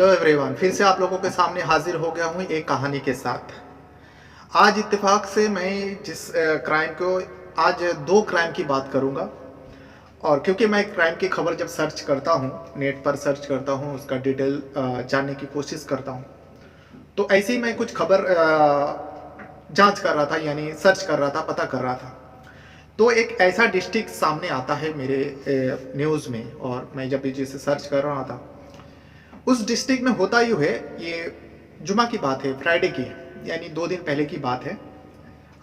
Hello everyone, फिर से आप लोगों के सामने हाजिर हो गया हूँ एक कहानी के साथ। आज इत्तेफाक से मैं जिस क्राइम को आज दो क्राइम की बात करूँगा। और क्योंकि मैं क्राइम की खबर जब सर्च करता हूँ, नेट पर सर्च करता हूँ, उसका डिटेल जानने की कोशिश करता हूँ, तो ऐसे ही मैं कुछ खबर जांच कर रहा था, यानी सर्च कर रहा था, पता कर रहा था। तो एक ऐसा डिस्ट्रिक्ट सामने आता है मेरे न्यूज़ में, और मैं जब भी जिसे सर्च कर रहा था उस डिस्ट्रिक्ट में होता यूँ है। ये जुमा की बात है, फ्राइडे की, यानी 2 दिन पहले की बात है।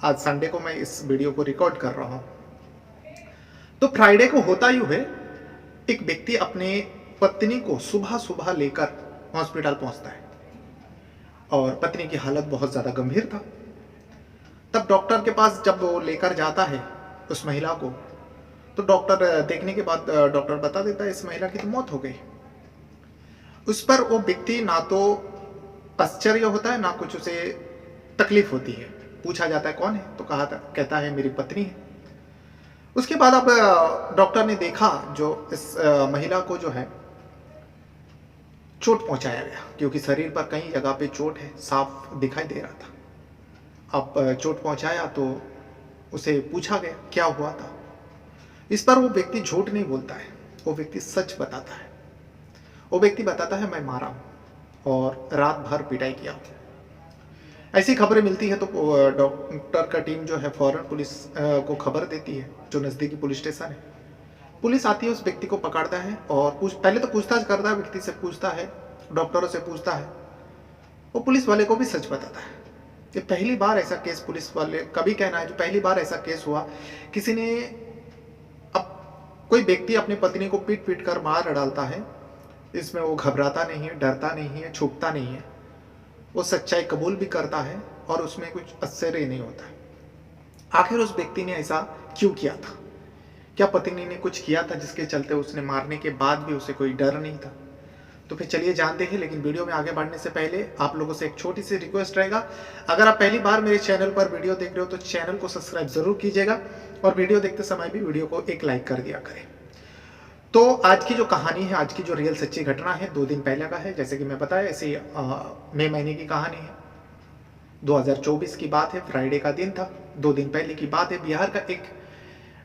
आज संडे को मैं इस वीडियो को रिकॉर्ड कर रहा हूँ। तो फ्राइडे को होता यूँ है, एक व्यक्ति अपने पत्नी को सुबह सुबह लेकर हॉस्पिटल पहुंचता है और पत्नी की हालत बहुत ज़्यादा गंभीर था। तब डॉक्टर के पास जब वो लेकर जाता है उस महिला को, तो डॉक्टर देखने के बाद डॉक्टर बता देता है इस महिला की तो मौत हो गई। उस पर वो व्यक्ति ना तो आश्चर्य होता है ना कुछ उसे तकलीफ होती है। पूछा जाता है कौन है, तो कहता है मेरी पत्नी है। उसके बाद अब डॉक्टर ने देखा जो इस महिला को जो है चोट पहुंचाया गया, क्योंकि शरीर पर कई जगह पे चोट है, साफ दिखाई दे रहा था। अब चोट पहुंचाया तो उसे पूछा गया क्या हुआ था। इस पर वो व्यक्ति झूठ नहीं बोलता है, वो व्यक्ति सच बताता है। वो व्यक्ति बताता है मैं मारा हूं और रात भर पिटाई किया हूं। ऐसी खबरें मिलती है तो डॉक्टर का टीम जो है फौरन पुलिस को खबर देती है, जो नज़दीकी पुलिस स्टेशन है। पुलिस आती है, उस व्यक्ति को पकड़ता है और पहले तो पूछताछ करता है, व्यक्ति से पूछता है, डॉक्टरों से पूछता है। वो पुलिस वाले को भी सच बताता है। ये पहली बार ऐसा केस, पुलिस वाले का भी कहना है, जो पहली बार ऐसा केस हुआ किसी ने, अब कोई व्यक्ति अपनी पत्नी को पीट पीट कर मार डालता है, इसमें वो घबराता नहीं है, डरता नहीं है, छुपता नहीं है, वो सच्चाई कबूल भी करता है और उसमें कुछ आश्चर्य नहीं होता है। आखिर उस व्यक्ति ने ऐसा क्यों किया था? क्या पत्नी ने कुछ किया था जिसके चलते उसने मारने के बाद भी उसे कोई डर नहीं था? तो फिर चलिए जानते हैं। लेकिन वीडियो में आगे बढ़ने से पहले आप लोगों से एक छोटी सी रिक्वेस्ट रहेगा, अगर आप पहली बार मेरे चैनल पर वीडियो देख रहे हो तो चैनल को सब्सक्राइब जरूर कीजिएगा और वीडियो देखते समय भी वीडियो को एक लाइक कर दिया करें। तो आज की जो कहानी है, आज की जो रियल सच्ची घटना है, 2 दिन पहले का है। जैसे कि मैं बताया, ऐसे मई महीने की कहानी है, 2024 की बात है, फ्राइडे का दिन था, 2 दिन पहले की बात है। बिहार का एक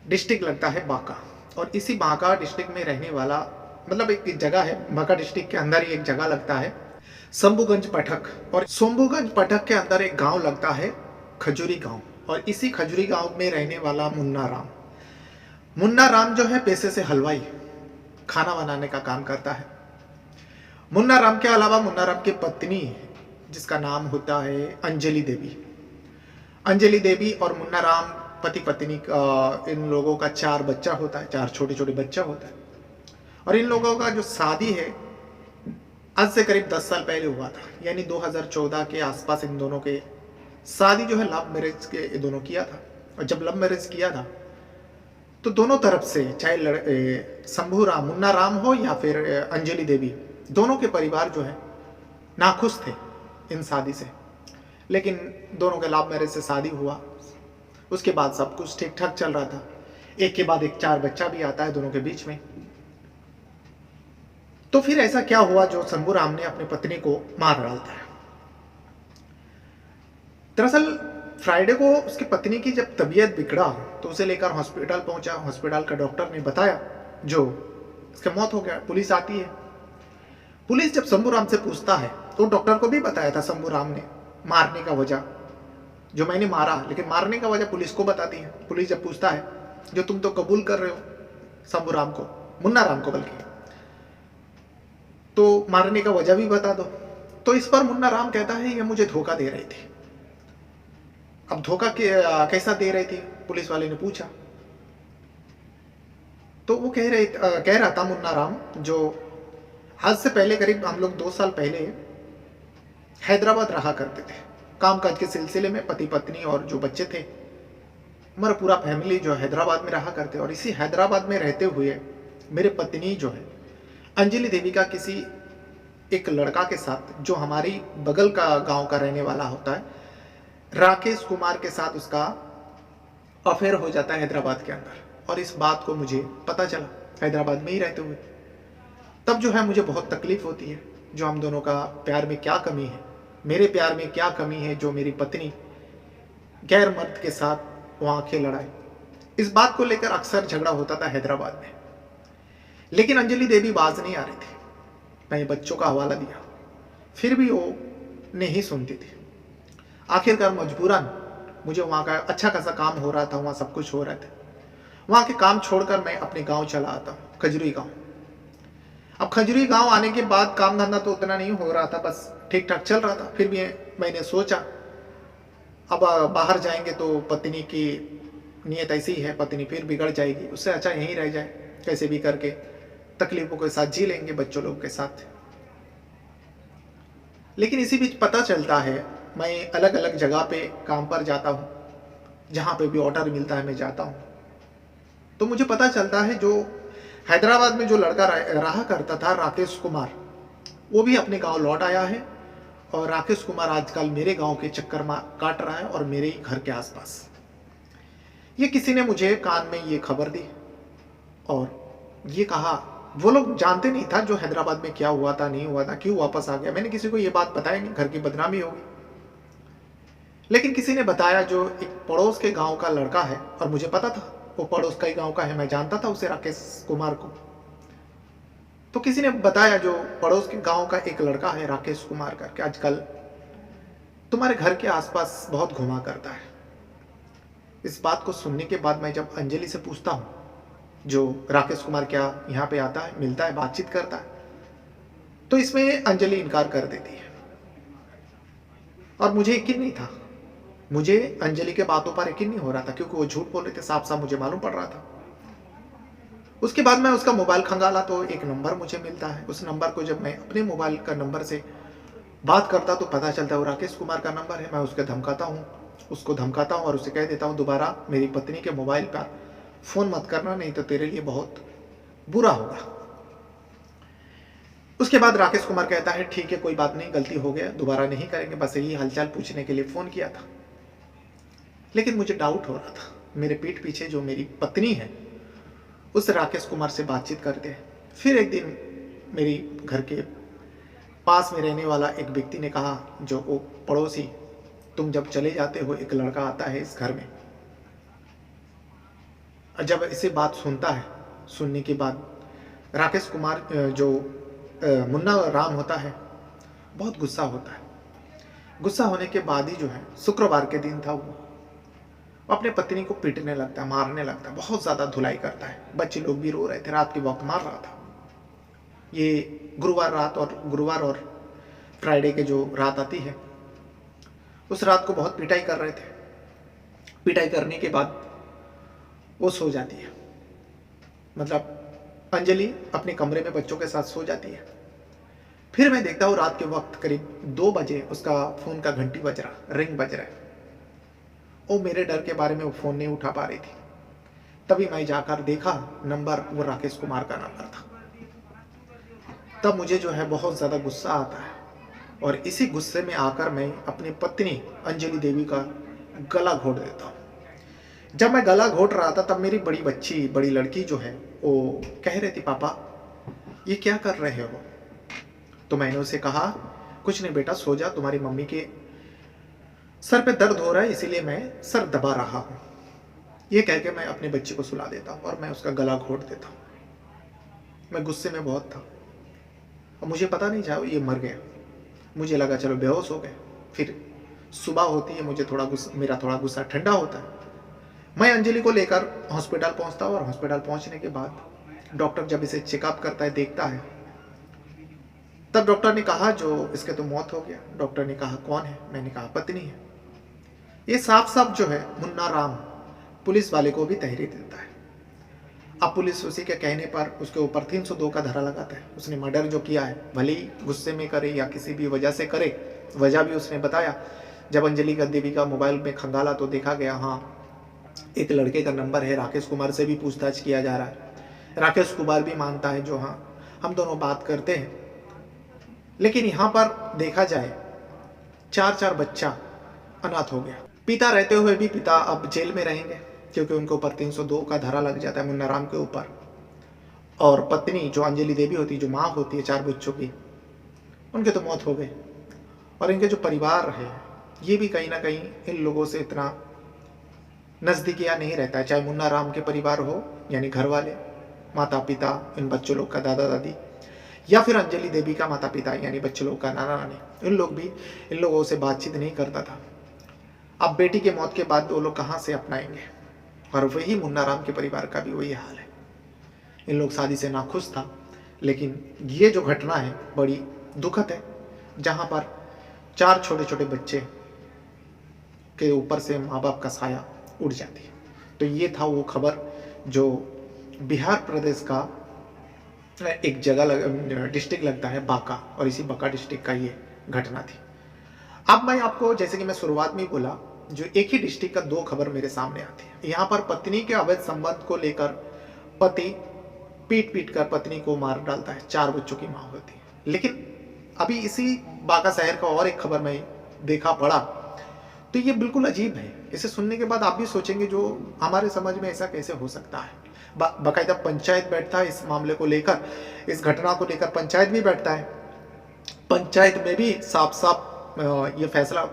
डिस्ट्रिक्ट लगता है बांका, और इसी बांका डिस्ट्रिक्ट में रहने वाला, मतलब एक जगह है, बांका डिस्ट्रिक्ट के अंदर ही एक जगह लगता है शंभूगंज पटक, और शंभूगंज पटक के अंदर एक गाँव लगता है खजूरी गाँव, और इसी खजूरी गाँव में रहने वाला मुन्ना राम जो है पेशे से हलवाई, खाना बनाने का काम करता है। मुन्ना राम के अलावा मुन्ना राम की पत्नी, जिसका नाम होता है अंजलि देवी और मुन्ना राम पति पत्नी का, इन लोगों का 4 बच्चा होता है, 4 छोटे छोटे बच्चा होता है। और इन लोगों का जो शादी है आज से करीब 10 साल पहले हुआ था, यानी 2014 के आसपास इन दोनों के शादी जो है लव मैरिज के दोनों किया था। और जब लव मैरिज किया था तो दोनों तरफ से, चाहे शंभू राम, मुन्ना राम हो या फिर अंजलि देवी, दोनों के परिवार जो है नाखुश थे इन शादी से। लेकिन दोनों के लव मैरिज से शादी हुआ, उसके बाद सब कुछ ठीक ठाक चल रहा था। एक के बाद एक 4 बच्चा भी आता है दोनों के बीच में। तो फिर ऐसा क्या हुआ जो शंभू राम ने अपनी पत्नी को मार डालता है? दरअसल फ्राइडे को उसकी पत्नी की जब तबीयत बिगड़ा तो उसे लेकर हॉस्पिटल पहुंचा। हॉस्पिटल का डॉक्टर ने बताया जो इसका मौत हो गया। पुलिस आती है। पुलिस जब शंभू राम से पूछता है तो डॉक्टर को भी बताया था शंभू राम ने मारने का वजह, जो मैंने मारा, लेकिन मारने का वजह पुलिस को बताती है। पुलिस जब पूछता है जो तुम तो कबूल कर रहे हो शंभू राम को, मुन्ना राम को बल्कि, तो मारने का वजह भी बता दो। तो इस पर मुन्ना राम कहता है ये मुझे धोखा दे रही थी। अब धोखा कैसा दे रही थी, पुलिस वाले ने पूछा। तो वो कह रहा था मुन्ना राम, जो आज से पहले करीब हम लोग 2 साल पहले हैदराबाद रहा करते थे कामकाज के सिलसिले में, पति पत्नी और जो बच्चे थे, हमारा पूरा फैमिली जो हैदराबाद में रहा करते। और इसी हैदराबाद में रहते हुए मेरे पत्नी जो है अंजलि देवी का किसी एक लड़का के साथ, जो हमारी बगल का गांव का रहने वाला होता है, राकेश कुमार के साथ उसका अफेयर हो जाता है हैदराबाद के अंदर। और इस बात को मुझे पता चला हैदराबाद में ही रहते हुए। तब जो है मुझे बहुत तकलीफ होती है। जो हम दोनों का प्यार में क्या कमी है, मेरे प्यार में क्या कमी है जो मेरी पत्नी गैर मर्द के साथ वो आंखें लड़ाए। इस बात को लेकर अक्सर झगड़ा होता था हैदराबाद में, लेकिन अंजलि देवी बाज नहीं आ रही थी। मैंने बच्चों का हवाला दिया, फिर भी वो नहीं सुनती थी। आखिरकार मजबूरन मुझे वहाँ का अच्छा खासा काम हो रहा था, वहाँ सब कुछ हो रहा था। वहाँ के काम छोड़कर मैं अपने गांव चला आता हूँ, खजूरी गांव। अब खजूरी गांव आने के बाद काम धंधा तो उतना नहीं हो रहा था, बस ठीक ठाक चल रहा था। फिर भी मैंने सोचा अब बाहर जाएंगे तो पत्नी की नीयत ऐसी है, पत्नी फिर बिगड़ जाएगी, उससे अच्छा यहीं रह जाए, कैसे भी करके तकलीफों के साथ जी लेंगे बच्चों लोग के साथ। लेकिन इसी बीच पता चलता है मैं अलग अलग जगह पे काम पर जाता हूँ, जहाँ पे भी ऑर्डर मिलता है मैं जाता हूँ। तो मुझे पता चलता है जो हैदराबाद में जो लड़का रहा करता था राकेश कुमार, वो भी अपने गांव लौट आया है। और राकेश कुमार आजकल मेरे गांव के चक्कर काट रहा है और मेरे ही घर के आसपास। ये किसी ने मुझे कान में ये खबर दी और ये कहा, वो लोग जानते नहीं था जो हैदराबाद में क्या हुआ था नहीं हुआ था, क्यों वापस आ गया। मैंने किसी को ये बात बताई नहीं, घर की बदनामी होगी। लेकिन किसी ने बताया जो एक पड़ोस के गांव का लड़का है, और मुझे पता था वो पड़ोस का ही गांव का है, मैं जानता था उसे राकेश कुमार को। तो किसी ने बताया जो पड़ोस के गांव का एक लड़का है राकेश कुमार करके, आजकल तुम्हारे घर के आसपास बहुत घुमा करता है। इस बात को सुनने के बाद मैं जब अंजलि से पूछता हूँ जो राकेश कुमार क्या यहाँ पे आता है, मिलता है, बातचीत करता है, तो इसमें अंजलि इनकार कर देती है। और मुझे यकीन नहीं था, मुझे अंजलि के बातों पर यकीन नहीं हो रहा था, क्योंकि वो झूठ बोल रहे थे, साफ साफ मुझे मालूम पड़ रहा था। उसके बाद मैं उसका मोबाइल खंगाला तो एक नंबर मुझे मिलता है। उस नंबर को जब मैं अपने मोबाइल का नंबर से बात करता तो पता चलता है वो राकेश कुमार का नंबर है। मैं उसको धमकाता हूँ और उसे कह देता हूँ दोबारा मेरी पत्नी के मोबाइल पर फ़ोन मत करना, नहीं तो तेरे लिए बहुत बुरा होगा। उसके बाद राकेश कुमार कहता है ठीक है कोई बात नहीं, गलती हो गया, दोबारा नहीं करेंगे, बस यही हालचाल पूछने के लिए फ़ोन किया था। लेकिन मुझे डाउट हो रहा था, मेरे पीठ पीछे जो मेरी पत्नी है उस राकेश कुमार से बातचीत करते हैं। फिर एक दिन मेरी घर के पास में रहने वाला एक व्यक्ति ने कहा, जो वो पड़ोसी, तुम जब चले जाते हो एक लड़का आता है इस घर में। जब इसे बात सुनता है, सुनने के बाद राकेश कुमार जो मुन्ना राम होता है बहुत गुस्सा होता है। गुस्सा होने के बाद ही जो है, शुक्रवार के दिन था, वो अपने पत्नी को पीटने लगता है, मारने लगता है, बहुत ज़्यादा धुलाई करता है। बच्चे लोग भी रो रहे थे, रात के वक्त मार रहा था। ये गुरुवार और फ्राइडे के जो रात आती है, उस रात को बहुत पिटाई कर रहे थे। पिटाई करने के बाद वो सो जाती है, मतलब अंजलि अपने कमरे में बच्चों के साथ सो जाती है। फिर मैं देखता हूँ रात के वक्त करीब 2 बजे उसका फ़ोन का घंटी बज रहा, रिंग बज रहा है। वो मेरे डर के बारे में वो फ़ोन नहीं उठा पा रही थी। तभी मैं जाकर देखा, नंबर वो राकेश कुमार का नंबर था। तब मुझे जो है बहुत ज़्यादा गुस्सा आता है, और इसी गुस्से में आकर मैं अपनी पत्नी अंजलि देवी का गला घोट देता हूँ। जब मैं गला घोट रहा था तब मेरी बड़ी लड़की जो है वो कह रही थी, पापा ये क्या कर रहे हो? तो मैंने उसे कहा, कुछ नहीं बेटा, सो जा, तुम्हारी मम्मी के सर पे दर्द हो रहा है इसीलिए मैं सर दबा रहा हूँ। ये कह के मैं अपने बच्चे को सुला देता हूँ और मैं उसका गला घोट देता हूँ। मैं गुस्से में बहुत था और मुझे पता नहीं था ये मर गया। मुझे लगा चलो बेहोश हो गए। फिर सुबह होती है, मेरा थोड़ा गुस्सा ठंडा होता है। मैं अंजलि को लेकर हॉस्पिटल पहुंचता हूँ और हॉस्पिटल पहुंचने के बाद डॉक्टर जब इसे चेकअप करता है, देखता है, तब डॉक्टर ने कहा जो इसके तो मौत हो गया। डॉक्टर ने कहा कौन है? मैंने कहा पत्नी है। ये साफ साफ जो है मुन्ना राम पुलिस वाले को भी तहरीर देता है। अब पुलिस उसी के कहने पर उसके ऊपर 302 का धारा लगाता है। उसने मर्डर जो किया है, भले ही गुस्से में करे या किसी भी वजह से करे, वजह भी उसने बताया। जब अंजलि देवी का मोबाइल में खंगाला तो देखा गया, हाँ एक लड़के का नंबर है, राकेश कुमार से भी पूछताछ किया जा रहा है। राकेश कुमार भी मानता है जो हाँ हम दोनों बात करते हैं। लेकिन यहाँ पर देखा जाए 4 बच्चा अनाथ हो गया। पिता रहते हुए भी पिता अब जेल में रहेंगे क्योंकि उनके ऊपर 302 का धारा लग जाता है मुन्ना राम के ऊपर। और पत्नी जो अंजलि देवी होती है, जो माँ होती है 4 बच्चों की, उनके तो मौत हो गई। और इनके जो परिवार है ये भी कहीं ना कहीं इन लोगों से इतना नज़दीकियाँ नहीं रहता है, चाहे मुन्ना राम के परिवार हो यानी घर वाले, माता पिता, इन बच्चों लोग का दादा दादी, या फिर अंजलि देवी का माता पिता यानी बच्चे लोग का नाना नानी, इन लोग भी इन लोगों से बातचीत नहीं करता था। अब बेटी के मौत के बाद वो लोग कहाँ से अपनाएंगे। और वही मुन्ना राम के परिवार का भी वही हाल है। इन लोग शादी से नाखुश था, लेकिन ये जो घटना है बड़ी दुखद है, जहाँ पर 4 छोटे छोटे बच्चे के ऊपर से माँ बाप का साया उड़ जाती है। तो ये था वो खबर जो बिहार प्रदेश का एक जगह डिस्ट्रिक्ट लगता है बांका, और इसी बांका डिस्ट्रिक्ट का ये घटना थी। अब मैं आपको, जैसे कि मैं शुरुआत में ही बोला, जो एक ही डिस्ट्रिक्ट का 2 खबर मेरे सामने आती है। यहाँ पर पत्नी के अवैध संबंध को लेकर पति पीट पीट कर पत्नी को मार डालता है, 4 बच्चों की माँ होती है। लेकिन अभी इसी बांका शहर का और एक खबर मैं देखा पढ़ा, तो ये बिल्कुल अजीब है। इसे सुनने के बाद आप भी सोचेंगे जो हमारे समझ में ऐसा कैसे हो सकता है। बाकायदा पंचायत बैठता है इस मामले को लेकर, इस घटना को लेकर पंचायत भी बैठता है। पंचायत में भी साफ साफ ये फैसला,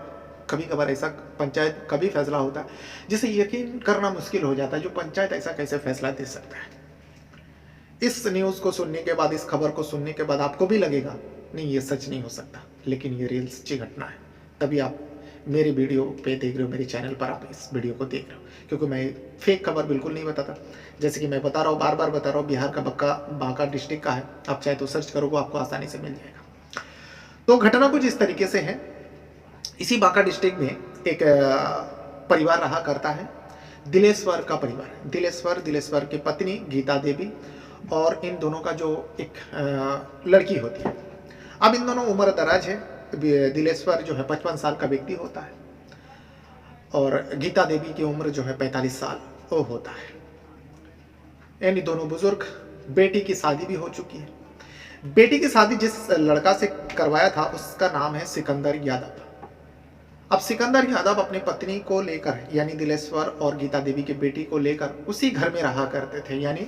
कभी कभार ऐसा पंचायत का भी फैसला होता है जिसे यकीन करना मुश्किल हो जाता है, जो पंचायत ऐसा कैसे फैसला दे सकता है। इस न्यूज़ को सुनने के बाद, इस खबर को सुनने के बाद आपको भी लगेगा नहीं ये सच नहीं हो सकता, लेकिन ये रियल सच्ची घटना है। तभी आप मेरी वीडियो पे देख रहे हो, मेरे चैनल पर आप इस वीडियो को देख रहे हो, क्योंकि मैं फेक खबर बिल्कुल नहीं बताता। जैसे कि मैं बता रहा हूँ, बार बार बता रहा हूँ, बिहार का बांका डिस्ट्रिक्ट का है। आप चाहे तो सर्च करोगे, आपको आसानी से मिल जाएगा। तो घटना कुछ इस तरीके से है। इसी बांका डिस्ट्रिक्ट में एक परिवार रहा करता है, दिलेश्वर का परिवार। दिलेश्वर की पत्नी गीता देवी और इन दोनों का जो एक लड़की होती है। अब इन दोनों उम्र दराज है। दिलेश्वर जो है 55 साल का व्यक्ति होता है और गीता देवी की उम्र जो है 45 साल वो होता है। यानी दोनों बुजुर्ग। बेटी की शादी भी हो चुकी है। बेटी की शादी जिस लड़का से करवाया था उसका नाम है सिकंदर यादव। अब सिकंदर यादव अपनी पत्नी को लेकर, यानी दिलेश्वर और गीता देवी की बेटी को लेकर उसी घर में रहा करते थे, यानी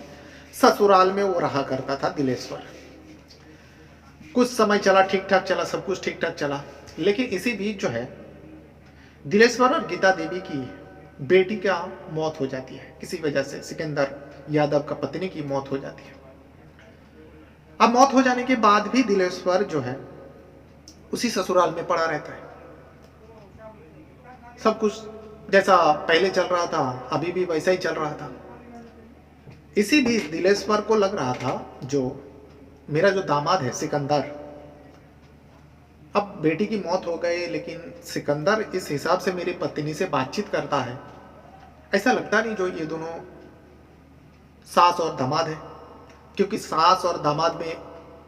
ससुराल में वो रहा करता था दिलेश्वर। कुछ समय चला, ठीक ठाक चला, सब कुछ ठीक ठाक चला। लेकिन इसी बीच जो है दिलेश्वर और गीता देवी की बेटी का मौत हो जाती है किसी वजह से। सिकंदर यादव का पत्नी की मौत हो जाती है। अब मौत हो जाने के बाद भी दिलेश्वर जो है उसी ससुराल में पड़ा रहता है। सब कुछ जैसा पहले चल रहा था अभी भी वैसा ही चल रहा था। इसी बीच दिलेश्वर को लग रहा था जो मेरा जो दामाद है सिकंदर, अब बेटी की मौत हो गई लेकिन सिकंदर इस हिसाब से मेरी पत्नी से बातचीत करता है, ऐसा लगता नहीं जो ये दोनों सास और दामाद है। क्योंकि सास और दामाद में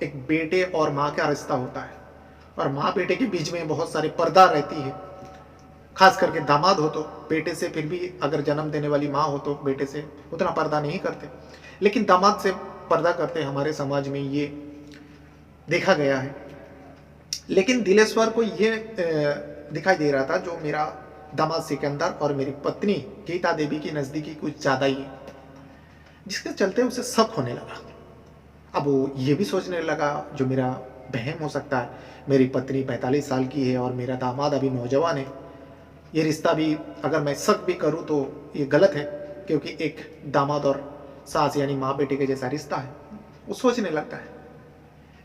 एक बेटे और माँ का रिश्ता होता है, और माँ बेटे के बीच में बहुत सारी पर्दा रहती है। खास करके दामाद हो तो बेटे से, फिर भी अगर जन्म देने वाली माँ हो तो बेटे से उतना पर्दा नहीं करते, लेकिन दामाद से पर्दा करते हमारे समाज में, ये देखा गया है। लेकिन दिलेश्वर को ये दिखाई दे रहा था जो मेरा दामाद सिकंदर और मेरी पत्नी गीता देवी की नज़दीकी कुछ ज़्यादा ही है, जिसके चलते उसे शक होने लगा। अब वो ये भी सोचने लगा जो मेरा बहम हो सकता है, मेरी पत्नी 45 साल की है और मेरा दामाद अभी नौजवान है, ये रिश्ता भी अगर मैं शक भी करूं तो ये गलत है, क्योंकि एक दामाद और सास यानी माँ बेटे के जैसा रिश्ता है, वो सोचने लगता है।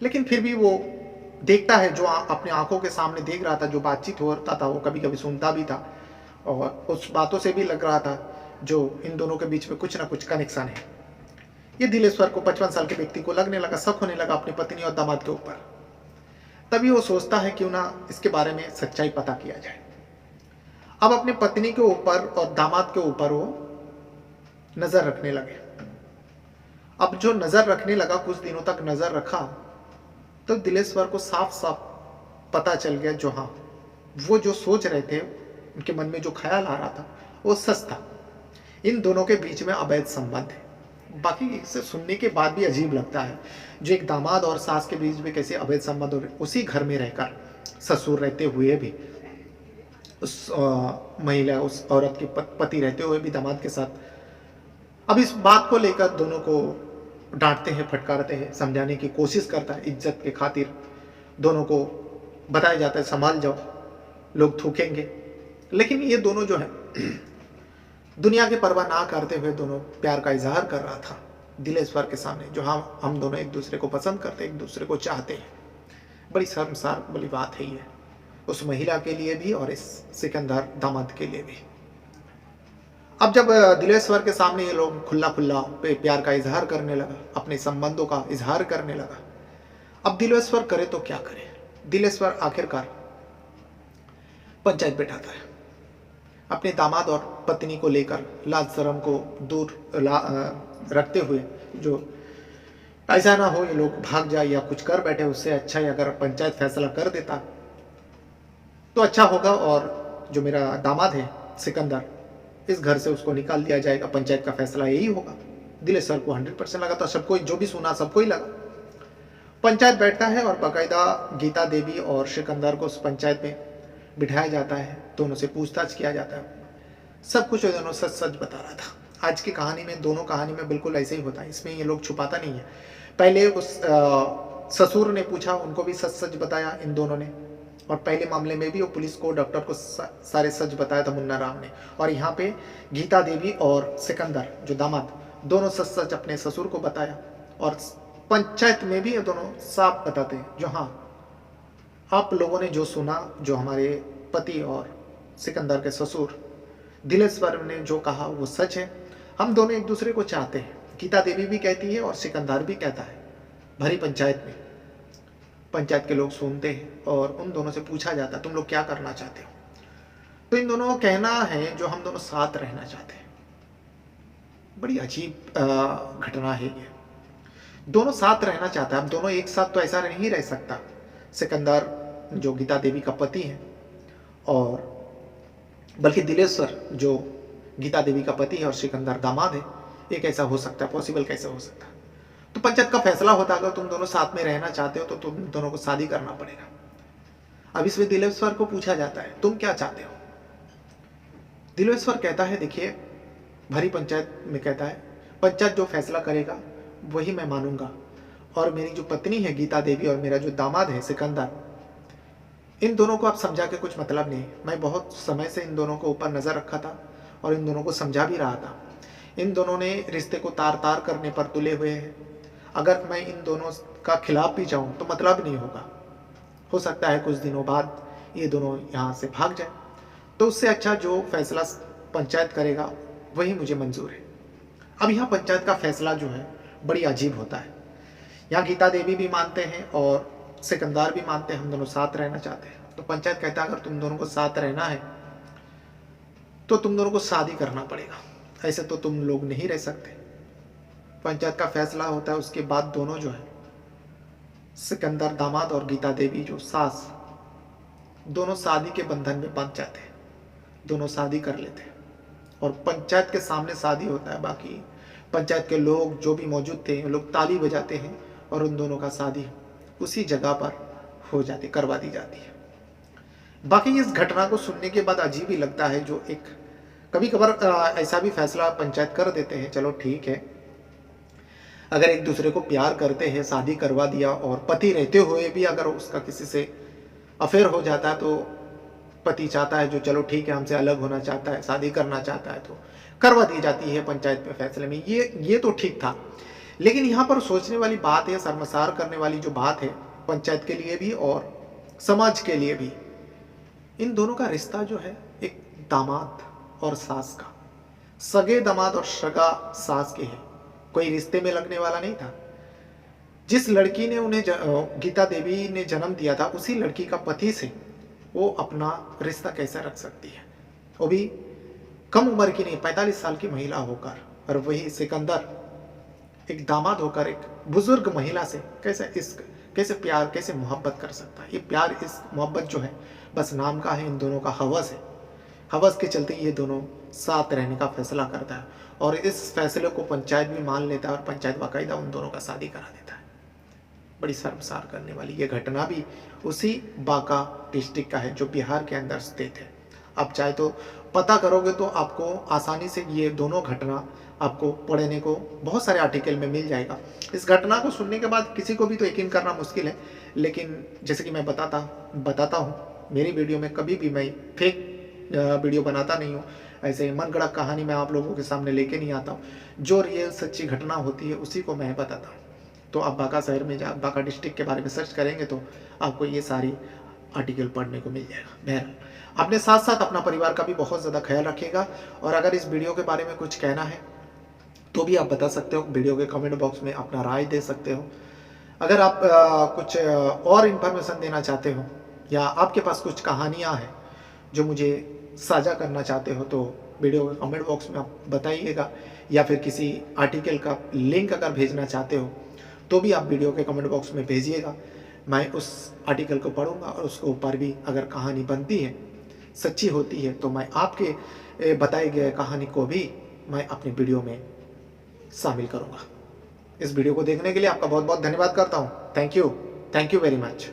लेकिन फिर भी वो देखता है जो अपने आंखों के सामने देख रहा था, जो बातचीत होता था वो कभी कभी सुनता भी था, और उस बातों से भी लग रहा था जो इन दोनों के बीच में कुछ ना कुछ कनेक्शन है। ये दिलेश्वर को 55 साल के व्यक्ति को लगने लगा, शक होने लगा अपनी पत्नी और दामाद के ऊपर। तभी वो सोचता है क्यों ना इसके बारे में सच्चाई पता किया जाए। अब अपनी पत्नी के ऊपर और दामाद के ऊपर वो नजर रखने लगे। अब जो नजर रखने लगा, कुछ दिनों तक नजर रखा, तो दिलेश्वर को साफ साफ पता चल गया जो हाँ, वो जो सोच रहे थे, उनके मन में जो ख्याल आ रहा था वो सच था। इन दोनों के बीच में अवैध संबंध है। बाकी इसे सुनने के बाद भी अजीब लगता है जो एक दामाद और सास के बीच में कैसे अवैध संबंध, और उसी घर में रहकर ससुर रहते हुए भी, उस महिला, उस औरत के पति रहते हुए भी दामाद के साथ। अब इस बात को लेकर दोनों को डांटते हैं, फटकारते हैं, समझाने की कोशिश करता है इज्जत के खातिर। दोनों को बताया जाता है संभाल जाओ, लोग थूकेंगे। लेकिन ये दोनों जो है दुनिया की परवाह ना करते हुए दोनों प्यार का इजहार कर रहा था दिलेश्वर के सामने, जो हम दोनों एक दूसरे को पसंद करते, एक दूसरे को चाहते हैं। बड़ी शर्मसार वाली बात है ये, उस महिला के लिए भी और इस सिकंदर दामाद के लिए भी। अब जब दिलेश्वर के सामने ये लोग खुला खुला प्यार का इजहार करने लगा, अपने संबंधों का इजहार करने लगा, अब दिलेश्वर करे तो क्या करे। दिलेश्वर आखिरकार पंचायत बैठाता है, अपने दामाद और पत्नी को लेकर लाज शर्म को दूर रखते हुए, जो ऐसा ना हो ये लोग भाग जाए या कुछ कर बैठे, उससे अच्छा है अगर पंचायत फैसला कर देता तो अच्छा होगा, और जो मेरा दामाद है सिकंदर, इस घर से उसको निकाल दिया जाएगा, पंचायत का फैसला यही होगा। दिलेश्वर को 100% लगा था, सबको जो भी सुना सबको ही लगा। पंचायत बैठता है और बाकायदा गीता देवी और सिकंदर को उस पंचायत में बिठाया जाता है, दोनों से पूछताछ किया जाता है। सब कुछ दोनों सच सच बता रहा था। आज की कहानी में, दोनों कहानी में बिल्कुल ऐसे ही होता है, इसमें ये लोग छुपाता नहीं है। पहले उस ससुर ने पूछा, उनको भी सच सच बताया इन दोनों ने, और पहले मामले में भी वो पुलिस को, डॉक्टर को सारे सच बताया था मुन्ना राम ने। और यहाँ पे गीता देवी और सिकंदर जो दामाद, दोनों सच सच अपने ससुर को बताया, और पंचायत में भी ये दोनों साफ बताते हैं, जो हाँ आप लोगों ने जो सुना, जो हमारे पति और सिकंदर के ससुर दिलेश्वर ने जो कहा वो सच है। हम दोनों एक दूसरे को चाहते हैं, गीता देवी भी कहती है और सिकंदर भी कहता है। भरी पंचायत में पंचायत के लोग सुनते हैं और उन दोनों से पूछा जाता है तुम लोग क्या करना चाहते हो। तो इन दोनों का कहना है जो हम दोनों साथ रहना चाहते हैं। बड़ी अजीब घटना है ये, दोनों साथ रहना चाहता है। अब दोनों एक साथ तो ऐसा नहीं रह सकता। सिकंदर जो गीता देवी का पति है, और बल्कि दिलेश्वर जो गीता देवी का पति है और सिकंदर दामाद है, ये कैसा हो सकता है, पॉसिबल कैसे हो सकता है। तो पंचायत का फैसला होता है अगर तुम दोनों साथ में रहना चाहते हो तो तुम दोनों को शादी करना पड़ेगा। अब इसमें दिलेश्वर को पूछा जाता है तुम क्या चाहते हो। दिलेश्वर कहता है देखिए, भरी पंचायत में कहता है पंचायत जो फैसला करेगा वही मैं मानूंगा, और मेरी जो पत्नी है गीता देवी और मेरा जो दामाद है सिकंदर, इन दोनों को आप समझा के कुछ मतलब नहीं। मैं बहुत समय से इन दोनों को ऊपर नज़र रखा था और इन दोनों को समझा भी रहा था। इन दोनों ने रिश्ते को तार तार करने पर तुले हुए हैं। अगर मैं इन दोनों का खिलाफ भी जाऊं तो मतलब नहीं होगा। हो सकता है कुछ दिनों बाद ये दोनों यहाँ से भाग जाए, तो उससे अच्छा जो फैसला पंचायत करेगा वही मुझे मंजूर है। अब यहाँ पंचायत का फैसला जो है बड़ी अजीब होता है। यहाँ गीता देवी भी मानते हैं और सिकंदर भी मानते हैं हम दोनों साथ रहना चाहते हैं। तो पंचायत कहता है अगर तुम दोनों को साथ रहना है तो तुम दोनों को शादी करना पड़ेगा, ऐसे तो तुम लोग नहीं रह सकते। पंचायत का फैसला होता है, उसके बाद दोनों जो है सिकंदर दामाद और गीता देवी जो सास, दोनों शादी के बंधन में बंध जाते हैं, दोनों शादी कर लेते हैं और पंचायत के सामने शादी होता है। बाकी पंचायत के लोग जो भी मौजूद थे वो लोग ताली बजाते हैं और उन दोनों का शादी उसी जगह पर हो जाती, करवा दी जाती है। बाकी इस घटना को सुनने के बाद अजीब ही लगता है, जो एक कभी कभार ऐसा भी फैसला पंचायत कर देते हैं, चलो ठीक है, अगर एक दूसरे को प्यार करते हैं, शादी करवा दिया, और पति रहते हुए भी अगर उसका किसी से अफेयर हो जाता है तो पति चाहता है जो चलो ठीक है हमसे अलग होना चाहता है, शादी करना चाहता है, तो करवा दी जाती है पंचायत में फैसले में। ये तो ठीक था। लेकिन यहाँ पर सोचने वाली बात है, शर्मसार करने वाली जो बात है पंचायत के लिए भी और समाज के लिए भी, इन दोनों का रिश्ता जो है एक दामाद और सास का, सगे दामाद और सगा सास के है, कोई रिश्ते में लगने वाला नहीं था। जिस लड़की ने उन्हें गीता देवी ने जन्म दिया था, उसी लड़की का पति से वो अपना रिश्ता कैसे रख सकती है, वो भी कम उम्र की नहीं, 45 साल की महिला होकर, और वही सिकंदर एक दामाद होकर एक बुजुर्ग महिला से कैसे इश्क, कैसे प्यार, कैसे मोहब्बत कर सकता है। ये प्यार, इस मोहब्बत जो है बस नाम का है, इन दोनों का हवस है। हवस के चलते ये दोनों साथ रहने का फैसला करता है, और इस फैसले को पंचायत भी मान लेता है और पंचायत बाकायदा उन दोनों का शादी करा देता है। बड़ी शर्मसार करने वाली ये घटना भी उसी बांका डिस्ट्रिक्ट का है जो बिहार के अंदर स्थित है। आप चाहे तो पता करोगे तो आपको आसानी से ये दोनों घटना आपको पढ़ने को बहुत सारे आर्टिकल में मिल जाएगा। इस घटना को सुनने के बाद किसी को भी तो यकीन करना मुश्किल है, लेकिन जैसे कि मैं बताता हूँ, मेरी वीडियो में कभी भी मैं फेक वीडियो बनाता नहीं हूँ। ऐसे मनगढ़ंत कहानी मैं आप लोगों के सामने लेके नहीं आता हूँ। जो रियल सच्ची घटना होती है उसी को मैं बताता हूँ। तो आप बांका शहर में बांका डिस्ट्रिक्ट के बारे में सर्च करेंगे तो आपको ये सारी आर्टिकल पढ़ने को मिल जाएगा। बहरहाल, अपने साथ साथ अपना परिवार का भी बहुत ज़्यादा ख्याल रखिएगा। और अगर इस वीडियो के बारे में कुछ कहना है तो भी आप बता सकते हो, वीडियो के कमेंट बॉक्स में अपना राय दे सकते हो। अगर आप कुछ और इन्फॉर्मेशन देना चाहते हो या आपके पास कुछ कहानियाँ हैं जो मुझे साझा करना चाहते हो तो वीडियो के कमेंट बॉक्स में आप बताइएगा, या फिर किसी आर्टिकल का लिंक अगर भेजना चाहते हो तो भी आप वीडियो के कमेंट बॉक्स में भेजिएगा। मैं उस आर्टिकल को पढ़ूंगा और उसके ऊपर भी अगर कहानी बनती है, सच्ची होती है, तो मैं आपके बताए गए कहानी को भी मैं अपनी वीडियो में शामिल करूंगा। इस वीडियो को देखने के लिए आपका बहुत बहुत धन्यवाद करता हूँ। Thank you very much.